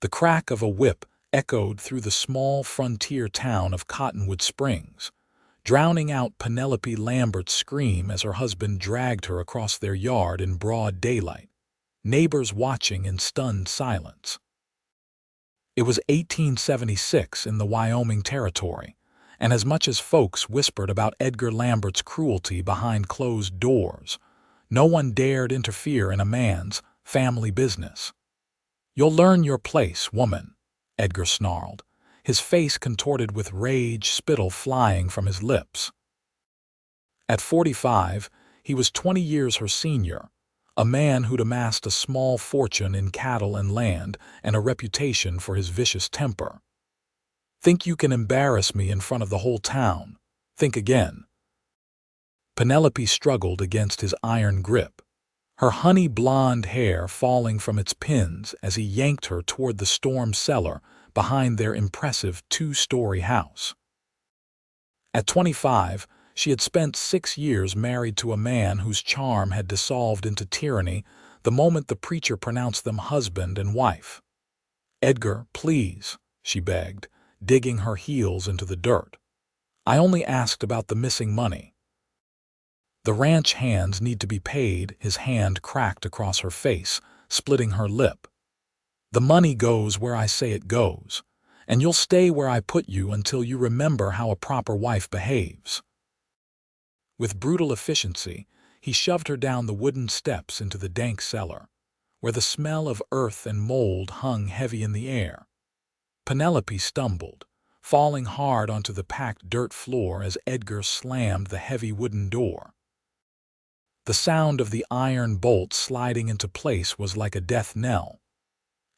The crack of a whip echoed through the small frontier town of Cottonwood Springs, drowning out Penelope Lambert's scream as her husband dragged her across their yard in broad daylight, neighbors watching in stunned silence. It was 1876 in the Wyoming Territory, and as much as folks whispered about Edgar Lambert's cruelty behind closed doors, no one dared interfere in a man's family business. "You'll learn your place, woman," Edgar snarled, his face contorted with rage, spittle flying from his lips. At 45, he was 20 years her senior, a man who'd amassed a small fortune in cattle and land and a reputation for his vicious temper. "Think you can embarrass me in front of the whole town? Think again." Penelope struggled against his iron grip, her honey blonde hair falling from its pins as he yanked her toward the storm cellar behind their impressive two-story house. At 25, she had spent 6 years married to a man whose charm had dissolved into tyranny the moment the preacher pronounced them husband and wife. "Edgar, please," she begged, digging her heels into the dirt. "I only asked about the missing money." "The ranch hands need to be paid," his hand cracked across her face, splitting her lip. "The money goes where I say it goes, and you'll stay where I put you until you remember how a proper wife behaves." With brutal efficiency, he shoved her down the wooden steps into the dank cellar, where the smell of earth and mold hung heavy in the air. Penelope stumbled, falling hard onto the packed dirt floor as Edgar slammed the heavy wooden door. The sound of the iron bolt sliding into place was like a death knell.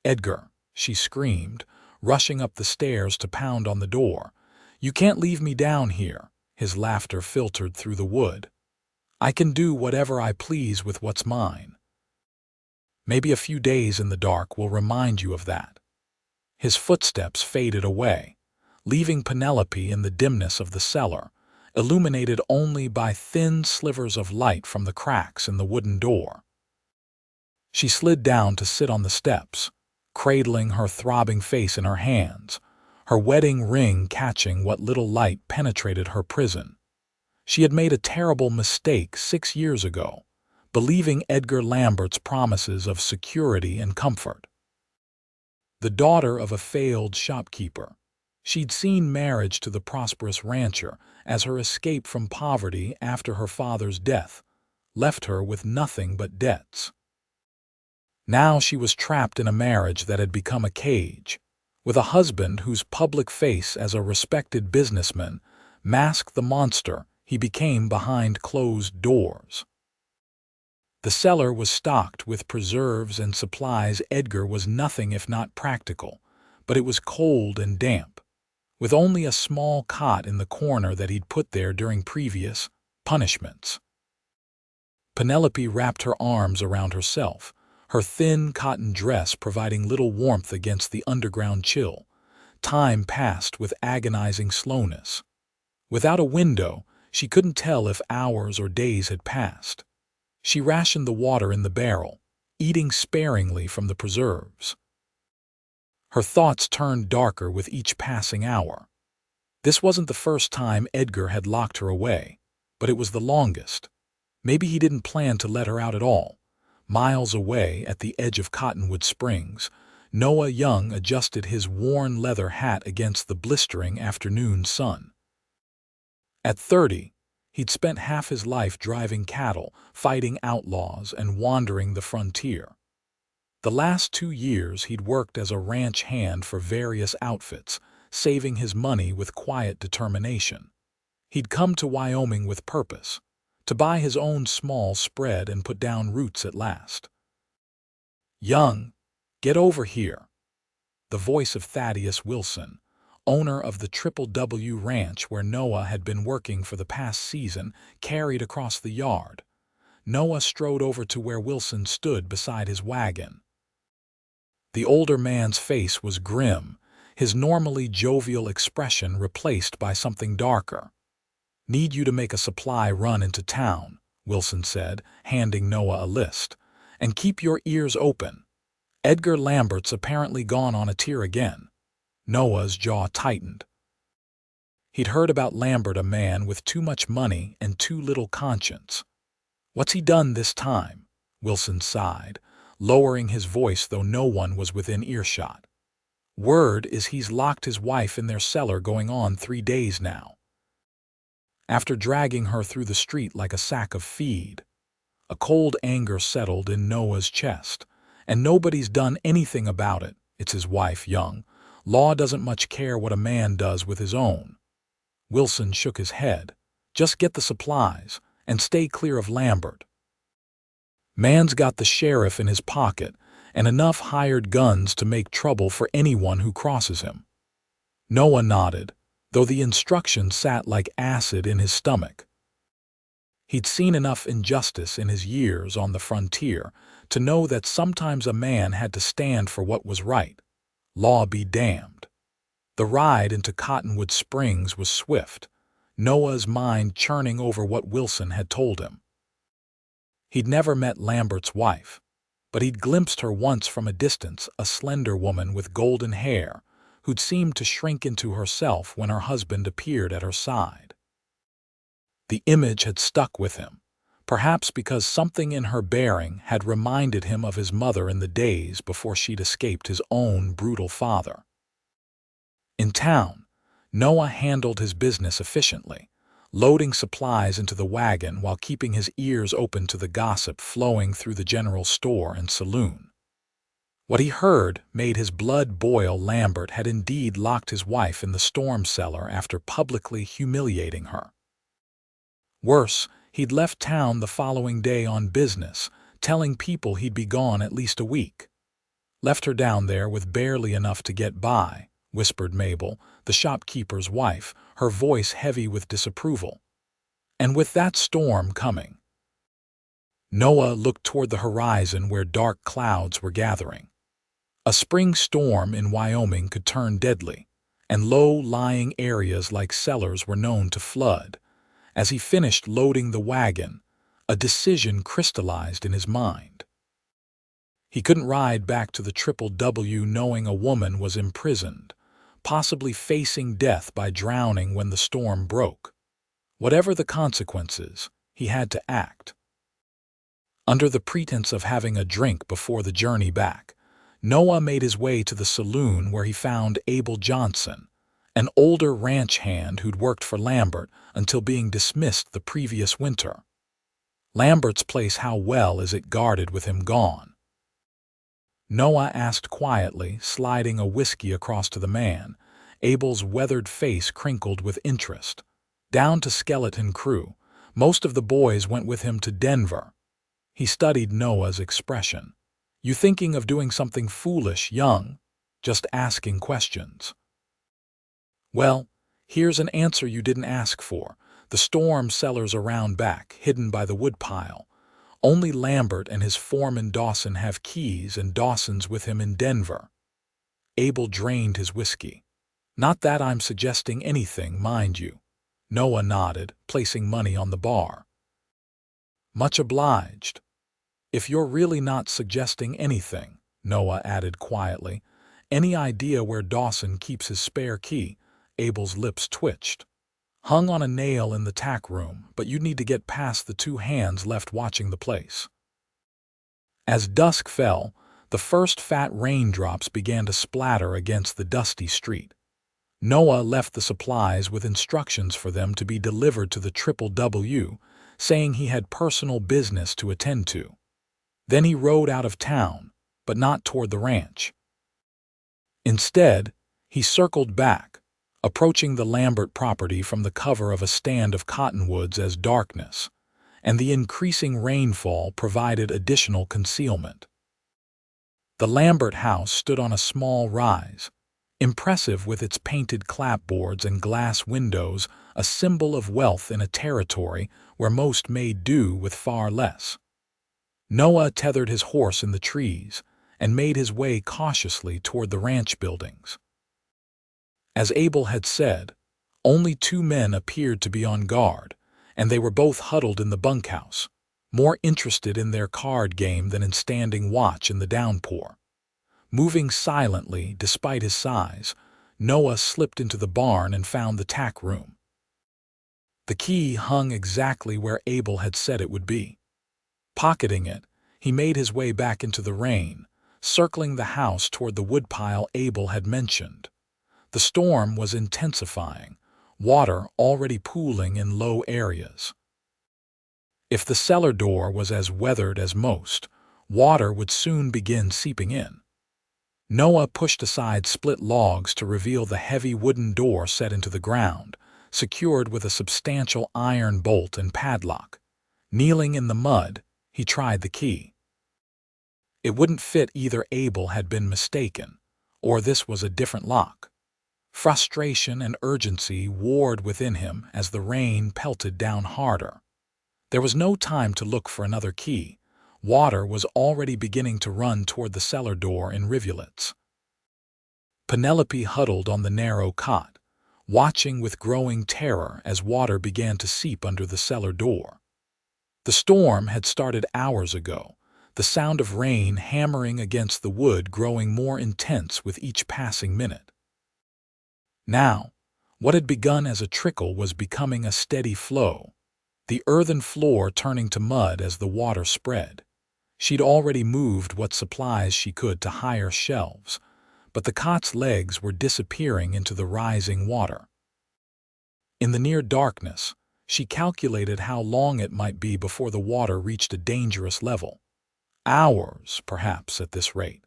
"Edgar," she screamed, rushing up the stairs to pound on the door. "You can't leave me down here." His laughter filtered through the wood. "I can do whatever I please with what's mine." "Maybe a few days in the dark will remind you of that." His footsteps faded away, leaving Penelope in the dimness of the cellar, illuminated only by thin slivers of light from the cracks in the wooden door. She slid down to sit on the steps, cradling her throbbing face in her hands, her wedding ring catching what little light penetrated her prison. She had made a terrible mistake 6 years ago, believing Edgar Lambert's promises of security and comfort. The daughter of a failed shopkeeper, she'd seen marriage to the prosperous rancher as her escape from poverty after her father's death left her with nothing but debts. Now she was trapped in a marriage that had become a cage, with a husband whose public face as a respected businessman masked the monster he became behind closed doors. The cellar was stocked with preserves and supplies. Edgar was nothing if not practical, but it was cold and damp, with only a small cot in the corner that he'd put there during previous punishments. Penelope wrapped her arms around herself, her thin cotton dress providing little warmth against the underground chill. Time passed with agonizing slowness. Without a window, she couldn't tell if hours or days had passed. She rationed the water in the barrel, eating sparingly from the preserves. Her thoughts turned darker with each passing hour. This wasn't the first time Edgar had locked her away, but it was the longest. Maybe he didn't plan to let her out at all. Miles away at the edge of Cottonwood Springs, Noah Young adjusted his worn leather hat against the blistering afternoon sun. At 30, he'd spent half his life driving cattle, fighting outlaws, and wandering the frontier. The last 2 years he'd worked as a ranch hand for various outfits, saving his money with quiet determination. He'd come to Wyoming with purpose, to buy his own small spread and put down roots at last. "Young, get over here." The voice of Thaddeus Wilson, owner of the Triple W Ranch where Noah had been working for the past season, carried across the yard. Noah strode over to where Wilson stood beside his wagon. The older man's face was grim, his normally jovial expression replaced by something darker. "Need you to make a supply run into town," Wilson said, handing Noah a list. "And keep your ears open. Edgar Lambert's apparently gone on a tear again. Noah's jaw tightened. He'd heard about Lambert, a man with too much money and too little conscience. What's he done this time? Wilson sighed, lowering his voice though no one was within earshot. Word is he's locked his wife in their cellar going on 3 days now. After dragging her through the street like a sack of feed. A cold anger settled in Noah's chest. And nobody's done anything about it. It's his wife, Young. Law doesn't much care what a man does with his own. Wilson shook his head. Just get the supplies, and stay clear of Lambert. Man's got the sheriff in his pocket, and enough hired guns to make trouble for anyone who crosses him. Noah nodded, though the instruction sat like acid in his stomach. He'd seen enough injustice in his years on the frontier to know that sometimes a man had to stand for what was right. Law be damned. The ride into Cottonwood Springs was swift, Noah's mind churning over what Wilson had told him. He'd never met Lambert's wife, but he'd glimpsed her once from a distance, a slender woman with golden hair who'd seemed to shrink into herself when her husband appeared at her side. The image had stuck with him, perhaps because something in her bearing had reminded him of his mother in the days before she'd escaped his own brutal father. In town, Noah handled his business efficiently, loading supplies into the wagon while keeping his ears open to the gossip flowing through the general store and saloon. What he heard made his blood boil. Lambert had indeed locked his wife in the storm cellar after publicly humiliating her. Worse, he'd left town the following day on business, telling people he'd be gone at least a week. Left her down there with barely enough to get by, whispered Mabel, the shopkeeper's wife, her voice heavy with disapproval. And with that storm coming. Noah looked toward the horizon where dark clouds were gathering. A spring storm in Wyoming could turn deadly, and low-lying areas like Cellars were known to flood. As he finished loading the wagon, a decision crystallized in his mind. He couldn't ride back to the Triple W knowing a woman was imprisoned, possibly facing death by drowning when the storm broke. Whatever the consequences, he had to act. Under the pretense of having a drink before the journey back, Noah made his way to the saloon where he found Abel Johnson, an older ranch hand who'd worked for Lambert until being dismissed the previous winter. Lambert's place, how well is it guarded with him gone? Noah asked quietly, sliding a whiskey across to the man. Abel's weathered face crinkled with interest. Down to skeleton crew. Most of the boys went with him to Denver. He studied Noah's expression. You thinking of doing something foolish, Young? Just asking questions. Well, here's an answer you didn't ask for. The storm cellar's around back, hidden by the woodpile. Only Lambert and his foreman Dawson have keys, and Dawson's with him in Denver. Abel drained his whiskey. Not that I'm suggesting anything, mind you. Noah nodded, placing money on the bar. Much obliged. If you're really not suggesting anything, Noah added quietly, any idea where Dawson keeps his spare key? Abel's lips twitched. Hung on a nail in the tack room, but you'd need to get past the 2 hands left watching the place. As dusk fell, the first fat raindrops began to splatter against the dusty street. Noah left the supplies with instructions for them to be delivered to the Triple W, saying he had personal business to attend to. Then he rode out of town, but not toward the ranch. Instead, he circled back, approaching the Lambert property from the cover of a stand of cottonwoods as darkness, and the increasing rainfall provided additional concealment. The Lambert house stood on a small rise, impressive with its painted clapboards and glass windows, a symbol of wealth in a territory where most made do with far less. Noah tethered his horse in the trees and made his way cautiously toward the ranch buildings. As Abel had said, only 2 men appeared to be on guard, and they were both huddled in the bunkhouse, more interested in their card game than in standing watch in the downpour. Moving silently despite his size, Noah slipped into the barn and found the tack room. The key hung exactly where Abel had said it would be. Pocketing it, he made his way back into the rain, circling the house toward the woodpile Abel had mentioned. The storm was intensifying, water already pooling in low areas. If the cellar door was as weathered as most, water would soon begin seeping in. Noah pushed aside split logs to reveal the heavy wooden door set into the ground, secured with a substantial iron bolt and padlock. Kneeling in the mud, he tried the key. It wouldn't fit. Either Abel had been mistaken, or this was a different lock. Frustration and urgency warred within him as the rain pelted down harder. There was no time to look for another key. Water was already beginning to run toward the cellar door in rivulets. Penelope huddled on the narrow cot, watching with growing terror as water began to seep under the cellar door. The storm had started hours ago, the sound of rain hammering against the wood growing more intense with each passing minute. Now, what had begun as a trickle was becoming a steady flow, the earthen floor turning to mud as the water spread. She'd already moved what supplies she could to higher shelves, but the cot's legs were disappearing into the rising water. In the near darkness, she calculated how long it might be before the water reached a dangerous level. Hours, perhaps, at this rate.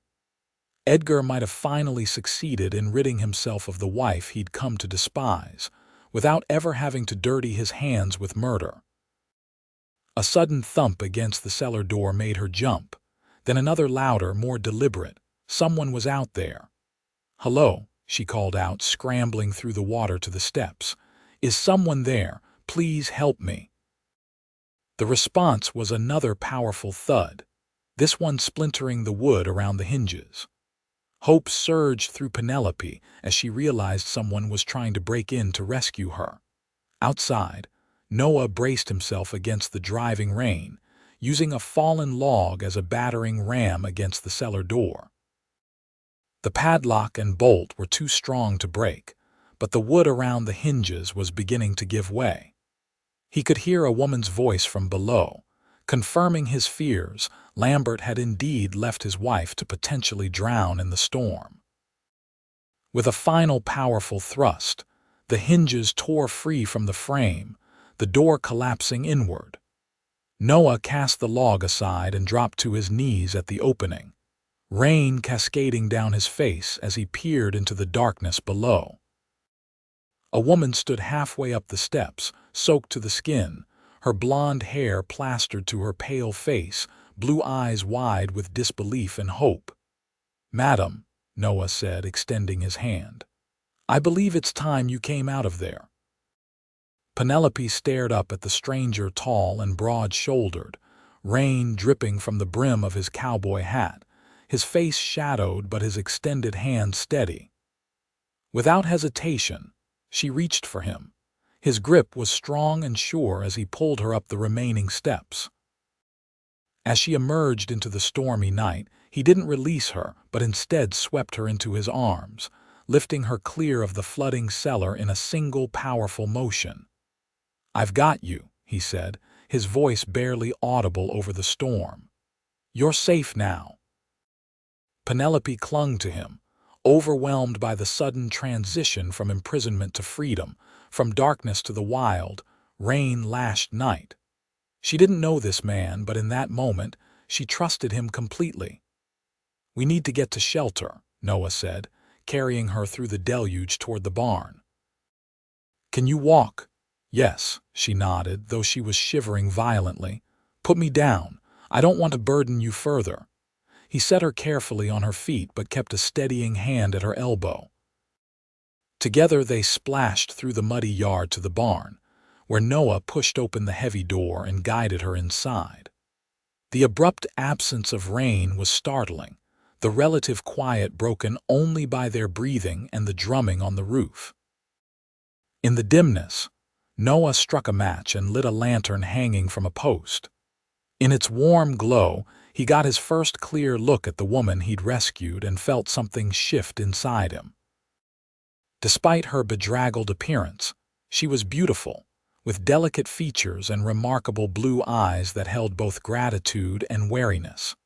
Edgar might have finally succeeded in ridding himself of the wife he'd come to despise, without ever having to dirty his hands with murder. A sudden thump against the cellar door made her jump, then another louder, more deliberate. Someone was out there. "Hello," she called out, scrambling through the water to the steps. "Is someone there? Please help me." The response was another powerful thud, this one splintering the wood around the hinges. Hope surged through Penelope as she realized someone was trying to break in to rescue her. Outside, Noah braced himself against the driving rain, using a fallen log as a battering ram against the cellar door. The padlock and bolt were too strong to break, but the wood around the hinges was beginning to give way. He could hear a woman's voice from below, confirming his fears. Lambert had indeed left his wife to potentially drown in the storm. With a final powerful thrust, the hinges tore free from the frame, the door collapsing inward. Noah cast the log aside and dropped to his knees at the opening, rain cascading down his face as he peered into the darkness below. A woman stood halfway up the steps, soaked to the skin, her blonde hair plastered to her pale face, blue eyes wide with disbelief and hope. "Madam," Noah said, extending his hand, "I believe it's time you came out of there." Penelope stared up at the stranger, tall and broad-shouldered, rain dripping from the brim of his cowboy hat, his face shadowed but his extended hand steady. Without hesitation, she reached for him. His grip was strong and sure as he pulled her up the remaining steps. As she emerged into the stormy night, he didn't release her, but instead swept her into his arms, lifting her clear of the flooding cellar in a single powerful motion. "I've got you," he said, his voice barely audible over the storm. "You're safe now." Penelope clung to him, overwhelmed by the sudden transition from imprisonment to freedom, from darkness to the wild, rain-lashed night. She didn't know this man, but in that moment, she trusted him completely. "We need to get to shelter," Noah said, carrying her through the deluge toward the barn. "Can you walk?" "Yes," she nodded, though she was shivering violently. "Put me down. I don't want to burden you further." He set her carefully on her feet but kept a steadying hand at her elbow. Together they splashed through the muddy yard to the barn, where Noah pushed open the heavy door and guided her inside. The abrupt absence of rain was startling, the relative quiet broken only by their breathing and the drumming on the roof. In the dimness, Noah struck a match and lit a lantern hanging from a post. In its warm glow, He got his first clear look at the woman he'd rescued and felt something shift inside him. Despite her bedraggled appearance, she was beautiful, with delicate features and remarkable blue eyes that held both gratitude and wariness.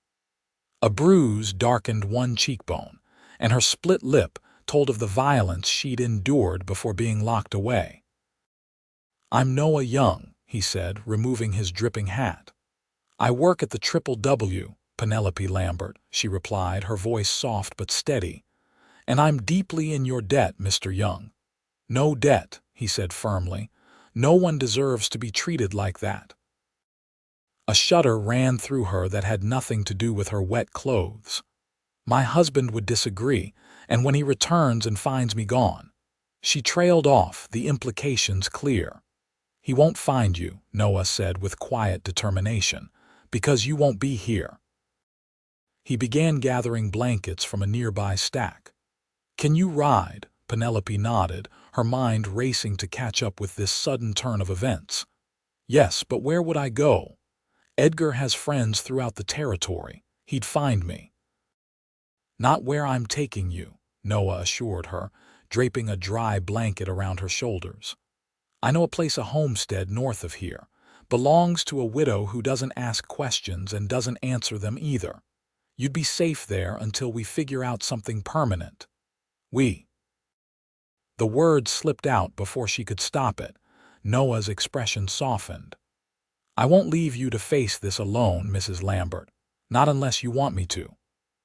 A bruise darkened one cheekbone, and her split lip told of the violence she'd endured before being locked away. "I'm Noah Young," he said, removing his dripping hat. "I work at the W, Penelope Lambert," she replied, her voice soft but steady. "And I'm deeply in your debt, Mr. Young." "No debt," he said firmly. "No one deserves to be treated like that." A shudder ran through her that had nothing to do with her wet clothes. "My husband would disagree, and when he returns and finds me gone." She trailed off, the implications clear. "He won't find you," Noah said with quiet determination, "because you won't be here." He began gathering blankets from a nearby stack. "Can you ride?" Penelope nodded, her mind racing to catch up with this sudden turn of events. "Yes, but where would I go? Edgar has friends throughout the territory. He'd find me." "Not where I'm taking you," Noah assured her, draping a dry blanket around her shoulders. "I know a place, a homestead north of here. Belongs to a widow who doesn't ask questions and doesn't answer them either. You'd be safe there until we figure out something permanent." "We." The word slipped out before she could stop it. Noah's expression softened. "I won't leave you to face this alone, Mrs. Lambert. Not unless you want me to."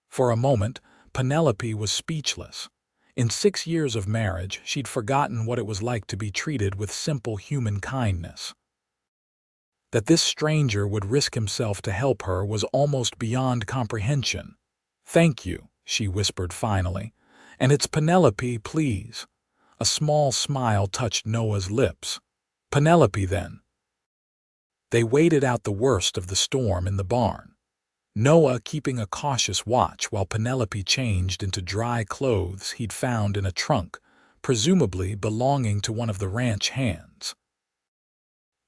For a moment, Penelope was speechless. In 6 years of marriage, she'd forgotten what it was like to be treated with simple human kindness. That this stranger would risk himself to help her was almost beyond comprehension. "Thank you," she whispered finally. "And it's Penelope, please." A small smile touched Noah's lips. "Penelope, then." They waited out the worst of the storm in the barn, Noah keeping a cautious watch while Penelope changed into dry clothes he'd found in a trunk, presumably belonging to one of the ranch hands.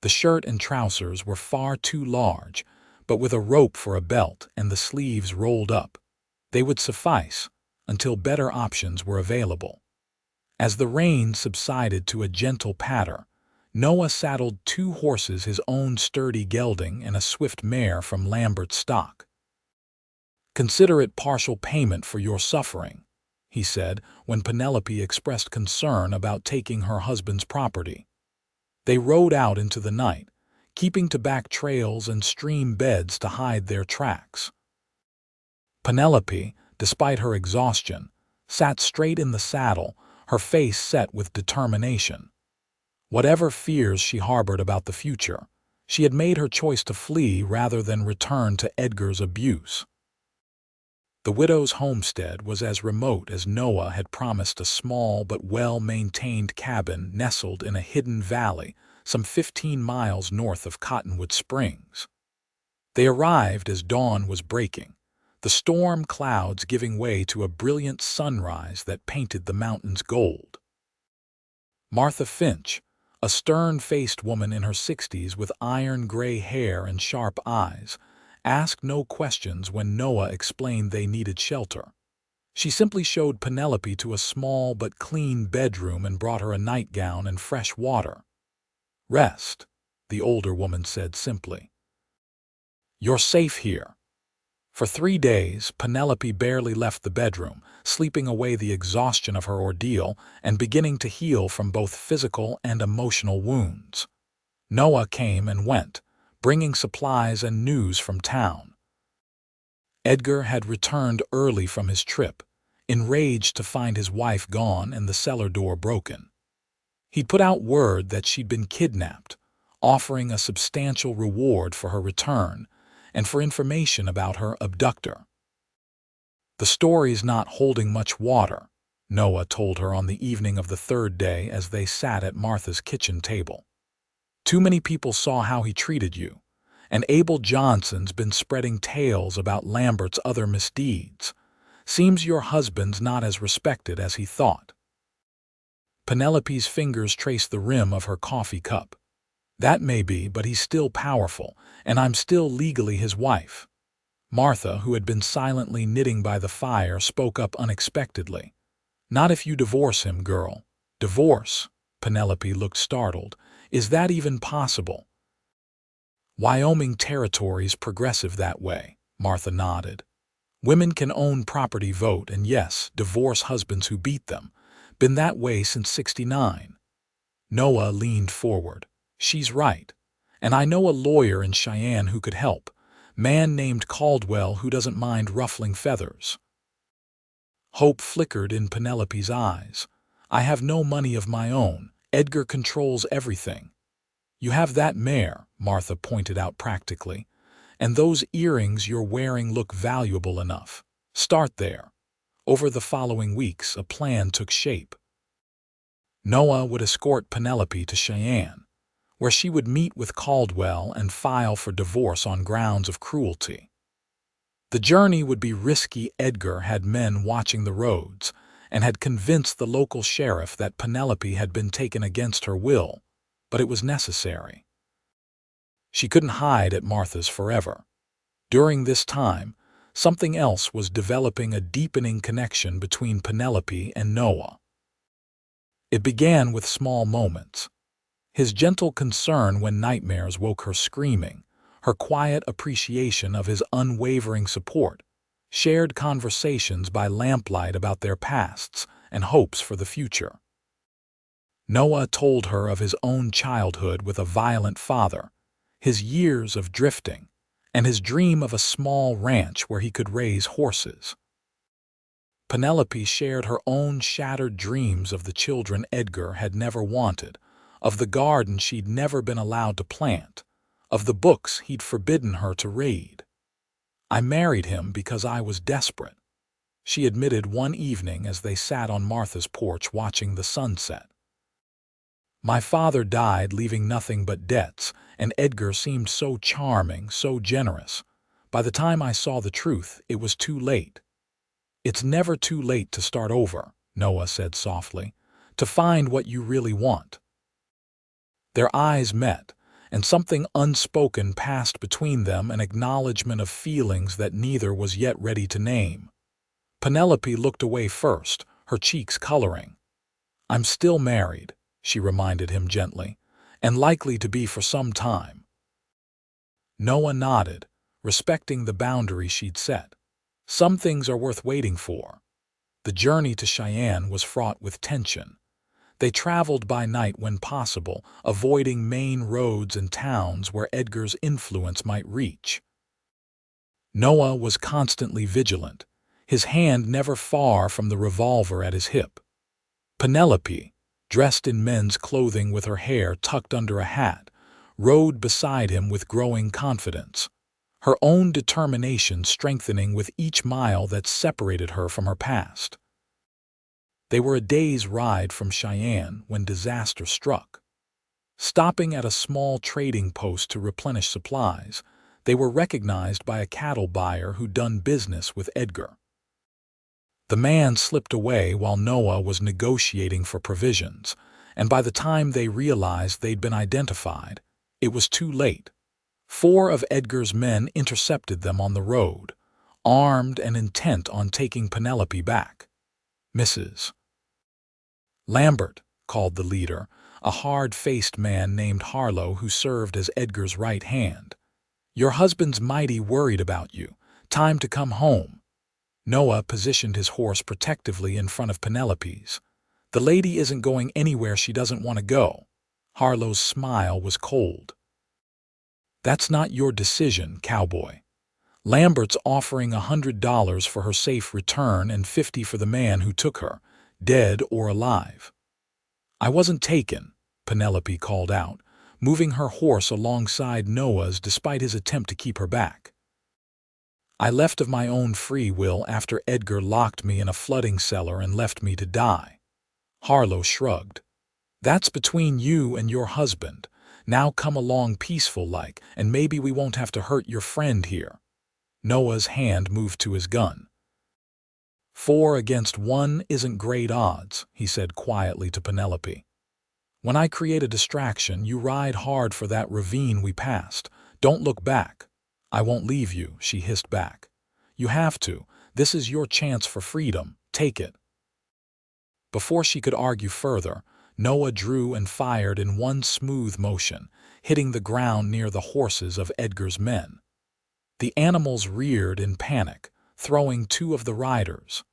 The shirt and trousers were far too large, but with a rope for a belt and the sleeves rolled up, they would suffice until better options were available. As the rain subsided to a gentle patter, Noah saddled 2 horses, his own sturdy gelding and a swift mare from Lambert's stock. "Consider it partial payment for your suffering," he said when Penelope expressed concern about taking her husband's property. They rode out into the night, keeping to back trails and stream beds to hide their tracks. Penelope, despite her exhaustion, sat straight in the saddle, her face set with determination. Whatever fears she harbored about the future, she had made her choice to flee rather than return to Edgar's abuse. The widow's homestead was as remote as Noah had promised, a small but well-maintained cabin nestled in a hidden valley some 15 miles north of Cottonwood Springs. They arrived as dawn was breaking, the storm clouds giving way to a brilliant sunrise that painted the mountains gold. Martha Finch, a stern-faced woman in her 60s with iron-gray hair and sharp eyes, asked no questions when Noah explained they needed shelter. She simply showed Penelope to a small but clean bedroom and brought her a nightgown and fresh water. "Rest," the older woman said simply. "You're safe here." For 3 days, Penelope barely left the bedroom, sleeping away the exhaustion of her ordeal and beginning to heal from both physical and emotional wounds. Noah came and went, bringing supplies and news from town. Edgar had returned early from his trip, enraged to find his wife gone and the cellar door broken. He'd put out word that she'd been kidnapped, offering a substantial reward for her return and for information about her abductor. "The story's not holding much water," Noah told her on the evening of the 3rd day as they sat at Martha's kitchen table. "Too many people saw how he treated you, and Abel Johnson's been spreading tales about Lambert's other misdeeds. Seems your husband's not as respected as he thought." Penelope's fingers traced the rim of her coffee cup. "That may be, but he's still powerful, and I'm still legally his wife." Martha, who had been silently knitting by the fire, spoke up unexpectedly. "Not if you divorce him, girl." "Divorce?" Penelope looked startled. "Is that even possible?" "Wyoming territory's progressive that way," Martha nodded. "Women can own property, vote, and yes, divorce husbands who beat them. Been that way since '69. Noah leaned forward. "She's right. And I know a lawyer in Cheyenne who could help. Man named Caldwell who doesn't mind ruffling feathers." Hope flickered in Penelope's eyes. "I have no money of my own. Edgar controls everything." "You have that mare," Martha pointed out practically, "and those earrings you're wearing look valuable enough. Start there." Over the following weeks, a plan took shape. Noah would escort Penelope to Cheyenne, where she would meet with Caldwell and file for divorce on grounds of cruelty. The journey would be risky. Edgar had men watching the roads and had convinced the local sheriff that Penelope had been taken against her will, but it was necessary. She couldn't hide at Martha's forever. During this time, something else was developing, a deepening connection between Penelope and Noah. It began with small moments. His gentle concern when nightmares woke her screaming, her quiet appreciation of his unwavering support, shared conversations by lamplight about their pasts and hopes for the future. Noah told her of his own childhood with a violent father, his years of drifting, and his dream of a small ranch where he could raise horses. Penelope shared her own shattered dreams of the children Edgar had never wanted, of the garden she'd never been allowed to plant, of the books he'd forbidden her to read. "I married him because I was desperate," she admitted one evening as they sat on Martha's porch watching the sunset. "My father died leaving nothing but debts, and Edgar seemed so charming, so generous. By the time I saw the truth, it was too late." "It's never too late to start over," Noah said softly, "to find what you really want." Their eyes met, and something unspoken passed between them, an acknowledgement of feelings that neither was yet ready to name. Penelope looked away first, her cheeks coloring. "I'm still married," she reminded him gently, "and likely to be for some time." Noah nodded, respecting the boundary she'd set. Some things are worth waiting for. The journey to Cheyenne was fraught with tension. They traveled by night when possible, avoiding main roads and towns where Edgar's influence might reach. Noah was constantly vigilant, his hand never far from the revolver at his hip. Penelope, dressed in men's clothing with her hair tucked under a hat, rode beside him with growing confidence, her own determination strengthening with each mile that separated her from her past. They were a day's ride from Cheyenne when disaster struck. Stopping at a small trading post to replenish supplies, they were recognized by a cattle buyer who'd done business with Edgar. The man slipped away while Noah was negotiating for provisions, and by the time they realized they'd been identified, it was too late. 4 of Edgar's men intercepted them on the road, armed and intent on taking Penelope back. "Mrs. Lambert," called the leader, a hard-faced man named Harlow who served as Edgar's right hand. "Your husband's mighty worried about you. Time to come home." Noah positioned his horse protectively in front of Penelope's. "The lady isn't going anywhere she doesn't want to go." Harlow's smile was cold. "That's not your decision, Cowboy. Lambert's offering $100 for her safe return and $50 for the man who took her, dead or alive." "I wasn't taken," Penelope called out, moving her horse alongside Noah's despite his attempt to keep her back. "I left of my own free will after Edgar locked me in a flooding cellar and left me to die." Harlow shrugged. "That's between you and your husband. Now come along peaceful-like, and maybe we won't have to hurt your friend here." Noah's hand moved to his gun. 4 against 1 isn't great odds," he said quietly to Penelope. "When I create a distraction, you ride hard for that ravine we passed. Don't look back." "I won't leave you," she hissed back. "You have to. This is your chance for freedom. Take it." Before she could argue further, Noah drew and fired in one smooth motion, hitting the ground near the horses of Edgar's men. The animals reared in panic, throwing two of the riders.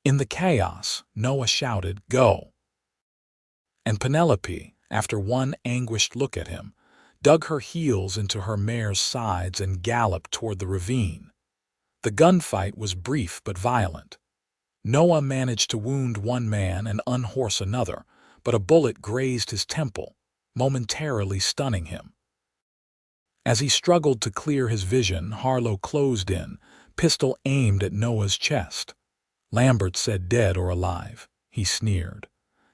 In the chaos, Noah shouted, "Go!" And Penelope, after one anguished look at him, dug her heels into her mare's sides and galloped toward the ravine. The gunfight was brief but violent. Noah managed to wound one man and unhorse another, but a bullet grazed his temple, momentarily stunning him. As he struggled to clear his vision, Harlow closed in, pistol aimed at Noah's chest. Lambert said, "Dead or alive," he sneered.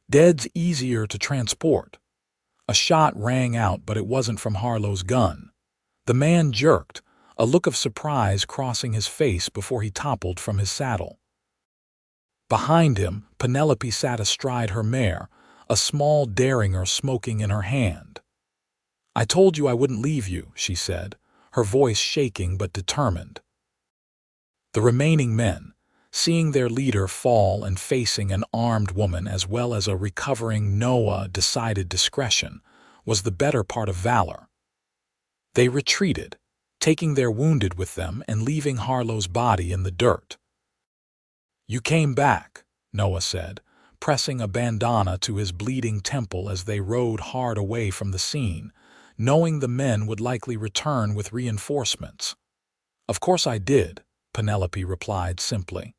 "Dead's easier to transport." A shot rang out, but it wasn't from Harlow's gun. The man jerked, a look of surprise crossing his face before he toppled from his saddle. Behind him, Penelope sat astride her mare, a small derringer smoking in her hand. "I told you I wouldn't leave you," she said, her voice shaking but determined. The remaining men, seeing their leader fall and facing an armed woman as well as a recovering Noah, decided discretion was the better part of valor. They retreated, taking their wounded with them and leaving Harlow's body in the dirt. "You came back," Noah said, pressing a bandana to his bleeding temple as they rode hard away from the scene, knowing the men would likely return with reinforcements. "Of course I did," Penelope replied simply.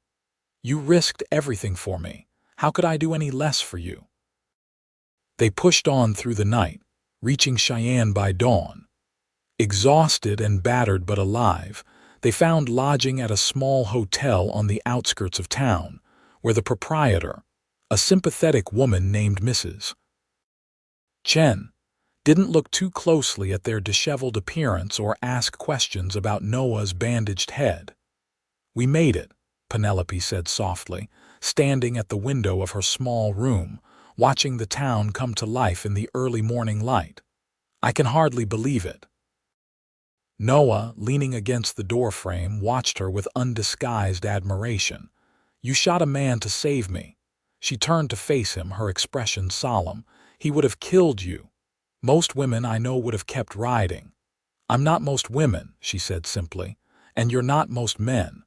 "You risked everything for me. How could I do any less for you?" They pushed on through the night, reaching Cheyenne by dawn. Exhausted and battered but alive, they found lodging at a small hotel on the outskirts of town, where the proprietor, a sympathetic woman named Mrs. Chen, didn't look too closely at their disheveled appearance or ask questions about Noah's bandaged head. "We made it," Penelope said softly, standing at the window of her small room, watching the town come to life in the early morning light. "I can hardly believe it." Noah, leaning against the doorframe, watched her with undisguised admiration. "You shot a man to save me." She turned to face him, her expression solemn. "He would have killed you. Most women I know would have kept riding." "I'm not most women," she said simply, "and you're not most men."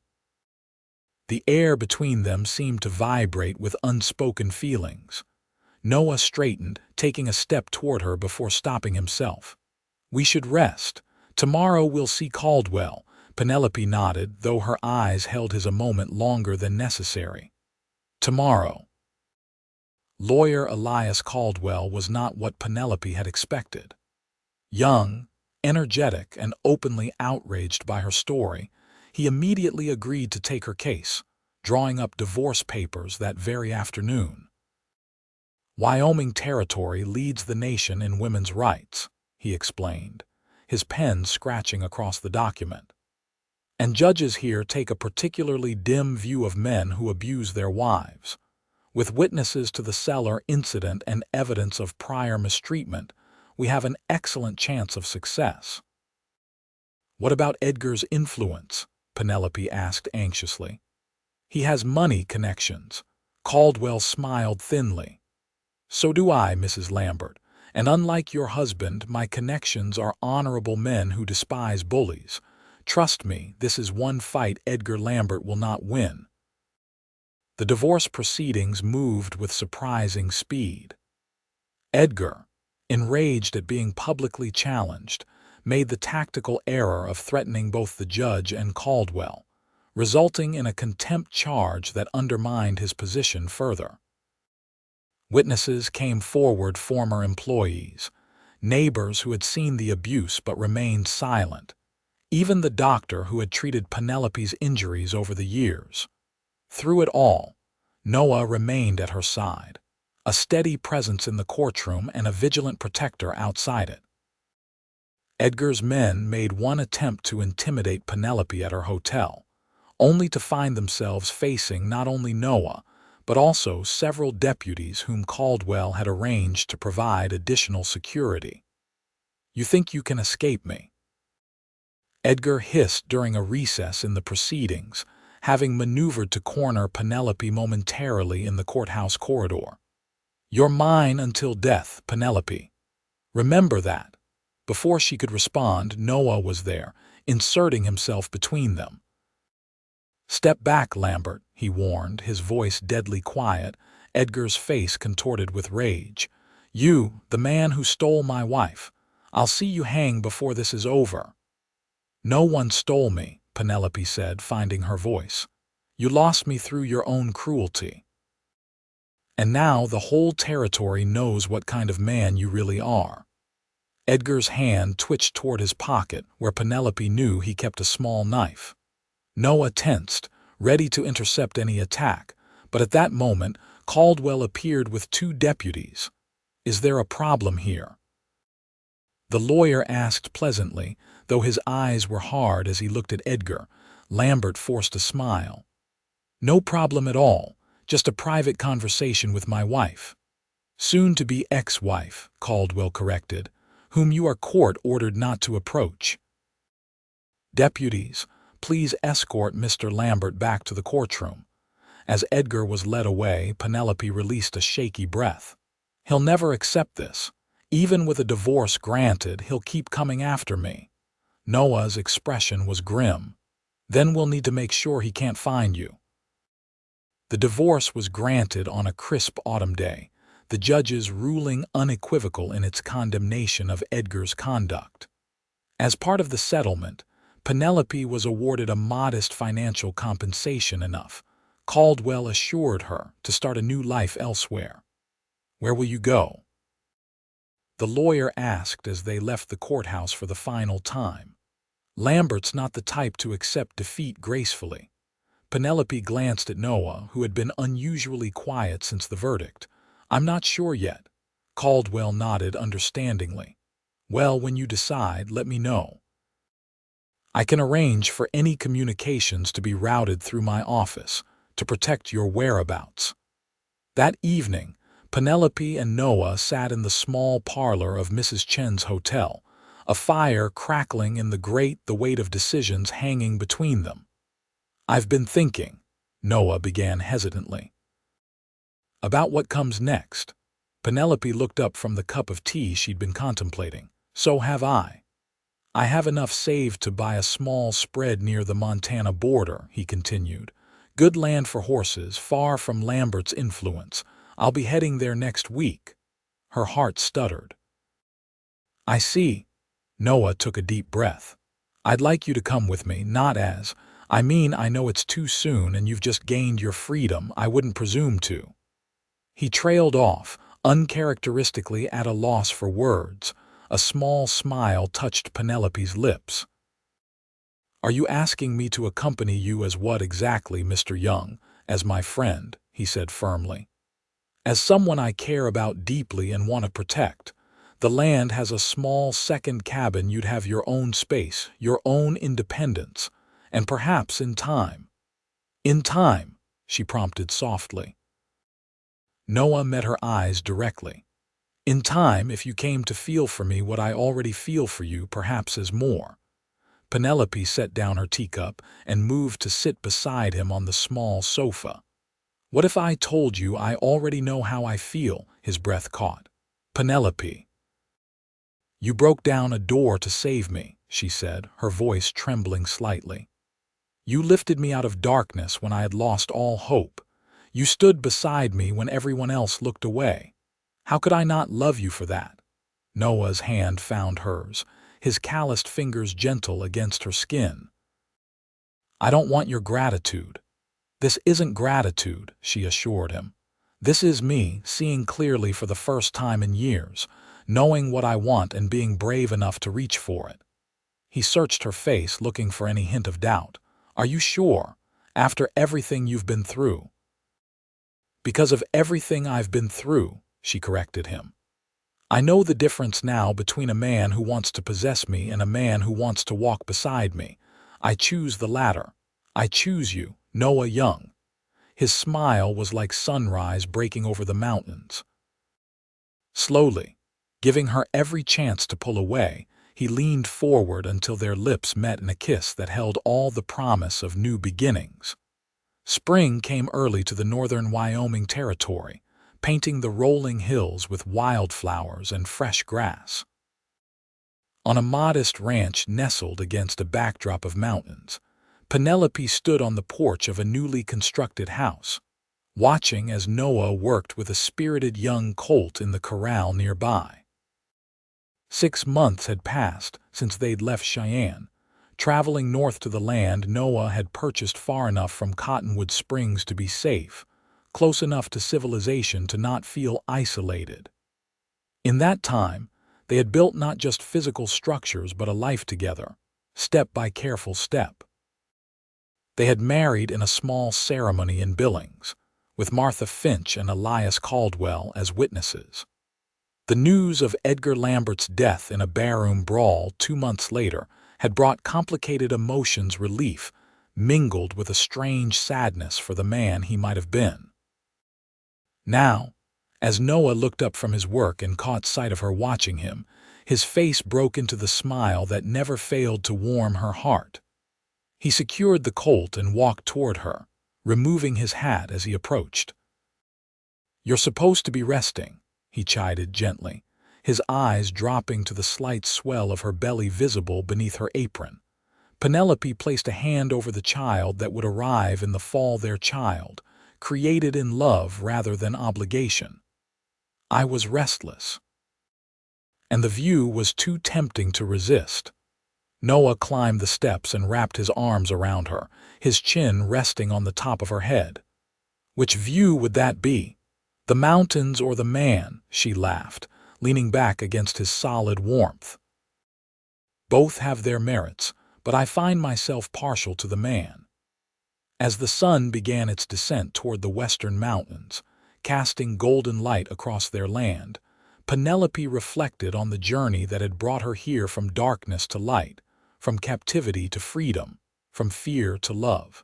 The air between them seemed to vibrate with unspoken feelings. Noah straightened, taking a step toward her before stopping himself. "We should rest. Tomorrow we'll see Caldwell." Penelope nodded, though her eyes held his a moment longer than necessary. Tomorrow. Lawyer Elias Caldwell was not what Penelope had expected. Young, energetic, and openly outraged by her story, he immediately agreed to take her case, drawing up divorce papers that very afternoon. "Wyoming Territory leads the nation in women's rights," he explained, his pen scratching across the document. "And judges here take a particularly dim view of men who abuse their wives. With witnesses to the Cellar incident and evidence of prior mistreatment, we have an excellent chance of success." "What about Edgar's influence?" Penelope asked anxiously. "He has money connections." Caldwell smiled thinly. "So do I, Mrs. Lambert, and unlike your husband, my connections are honorable men who despise bullies. Trust me, this is one fight Edgar Lambert will not win." The divorce proceedings moved with surprising speed. Edgar, enraged at being publicly challenged, made the tactical error of threatening both the judge and Caldwell, resulting in a contempt charge that undermined his position further. Witnesses came forward, former employees, neighbors who had seen the abuse but remained silent, even the doctor who had treated Penelope's injuries over the years. Through it all, Noah remained at her side, a steady presence in the courtroom and a vigilant protector outside it. Edgar's men made one attempt to intimidate Penelope at her hotel, only to find themselves facing not only Noah, but also several deputies whom Caldwell had arranged to provide additional security. "You think you can escape me?" Edgar hissed during a recess in the proceedings, having maneuvered to corner Penelope momentarily in the courthouse corridor. "You're mine until death, Penelope. Remember that." Before she could respond, Noah was there, inserting himself between them. "Step back, Lambert," he warned, his voice deadly quiet, Edgar's face contorted with rage. "You, the man who stole my wife. I'll see you hang before this is over." "No one stole me," Penelope said, finding her voice. "You lost me through your own cruelty. And now the whole territory knows what kind of man you really are." Edgar's hand twitched toward his pocket, where Penelope knew he kept a small knife. Noah tensed, ready to intercept any attack, but at that moment, Caldwell appeared with 2 deputies. "Is there a problem here?" The lawyer asked pleasantly, though his eyes were hard as he looked at Edgar. Lambert forced a smile. "No problem at all, just a private conversation with my wife." "Soon-to-be ex-wife," Caldwell corrected, "whom you are court-ordered not to approach." "Deputies, please escort Mr. Lambert back to the courtroom." As Edgar was led away, Penelope released a shaky breath. "He'll never accept this. Even with a divorce granted, he'll keep coming after me." Noah's expression was grim. "Then we'll need to make sure he can't find you." The divorce was granted on a crisp autumn day, the judge's ruling unequivocal in its condemnation of Edgar's conduct. As part of the settlement, Penelope was awarded a modest financial compensation enough, Caldwell assured her, to start a new life elsewhere. "Where will you go?" the lawyer asked as they left the courthouse for the final time. Lambert's not the type to accept defeat gracefully. Penelope glanced at Noah, who had been unusually quiet since the verdict. "I'm not sure yet." Caldwell nodded understandingly. "Well, when you decide, let me know. I can arrange for any communications to be routed through my office to protect your whereabouts." That evening, Penelope and Noah sat in the small parlor of Mrs. Chen's hotel, a fire crackling in the grate, the weight of decisions hanging between them. "I've been thinking," Noah began hesitantly. "About what comes next?" Penelope looked up from the cup of tea she'd been contemplating. "So have I. I have enough saved to buy a small spread near the Montana border," he continued. "Good land for horses, far from Lambert's influence. I'll be heading there next week." Her heart stuttered. "I see." Noah took a deep breath. "I'd like you to come with me, I know it's too soon and you've just gained your freedom. I wouldn't presume to." He trailed off, uncharacteristically at a loss for words. A small smile touched Penelope's lips. "Are you asking me to accompany you as what exactly, Mr. Young?" "As my friend," he said firmly. "As someone I care about deeply and want to protect. The land has a small second cabin. You'd have your own space, your own independence, and perhaps in time." "In time," she prompted softly. Noah met her eyes directly. "In time, if you came to feel for me what I already feel for you, perhaps as more." Penelope set down her teacup and moved to sit beside him on the small sofa. "What if I told you I already know how I feel?" His breath caught. "Penelope." "You broke down a door to save me," she said, her voice trembling slightly. "You lifted me out of darkness when I had lost all hope. You stood beside me when everyone else looked away. How could I not love you for that?" Noah's hand found hers, his calloused fingers gentle against her skin. "I don't want your gratitude." "This isn't gratitude," she assured him. "This is me seeing clearly for the first time in years, knowing what I want and being brave enough to reach for it." He searched her face, looking for any hint of doubt. "Are you sure? After everything you've been through?" "Because of everything I've been through," she corrected him. "I know the difference now between a man who wants to possess me and a man who wants to walk beside me. I choose the latter. I choose you, Noah Young." His smile was like sunrise breaking over the mountains. Slowly, giving her every chance to pull away, He leaned forward until their lips met in a kiss that held all the promise of new beginnings. Spring came early to the northern Wyoming territory, painting the rolling hills with wildflowers and fresh grass. On a modest ranch nestled against a backdrop of mountains, Penelope stood on the porch of a newly constructed house, watching as Noah worked with a spirited young colt in the corral nearby. 6 months had passed since they'd left Cheyenne, traveling north to the land Noah had purchased far enough from Cottonwood Springs to be safe, close enough to civilization to not feel isolated. In that time, they had built not just physical structures but a life together, step by careful step. They had married in a small ceremony in Billings, with Martha Finch and Elias Caldwell as witnesses. The news of Edgar Lambert's death in a barroom brawl 2 months later had brought complicated emotions relief, mingled with a strange sadness for the man he might have been. Now, as Noah looked up from his work and caught sight of her watching him, his face broke into the smile that never failed to warm her heart. He secured the colt and walked toward her, removing his hat as he approached. "You're supposed to be resting," he chided gently, his eyes dropping to the slight swell of her belly visible beneath her apron. Penelope placed a hand over the child that would arrive in the fall, their child, created in love rather than obligation. "I was restless." And the view was too tempting to resist. Noah climbed the steps and wrapped his arms around her, his chin resting on the top of her head. "Which view would that be? The mountains or the man?" she laughed, leaning back against his solid warmth. "Both have their merits, but I find myself partial to the man." As the sun began its descent toward the western mountains, casting golden light across their land, Penelope reflected on the journey that had brought her here from darkness to light, from captivity to freedom, from fear to love.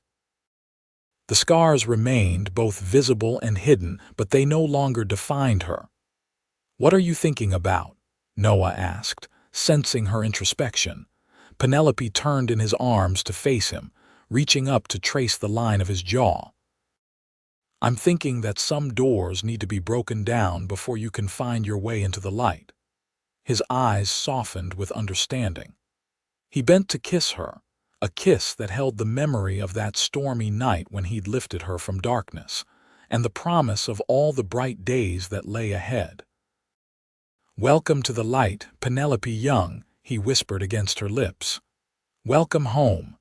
The scars remained, both visible and hidden, but they no longer defined her. "What are you thinking about?" Noah asked, sensing her introspection. Penelope turned in his arms to face him, reaching up to trace the line of his jaw. "I'm thinking that some doors need to be broken down before you can find your way into the light." His eyes softened with understanding. He bent to kiss her, a kiss that held the memory of that stormy night when he'd lifted her from darkness, and the promise of all the bright days that lay ahead. "Welcome to the light, Penelope Young," he whispered against her lips. "Welcome home,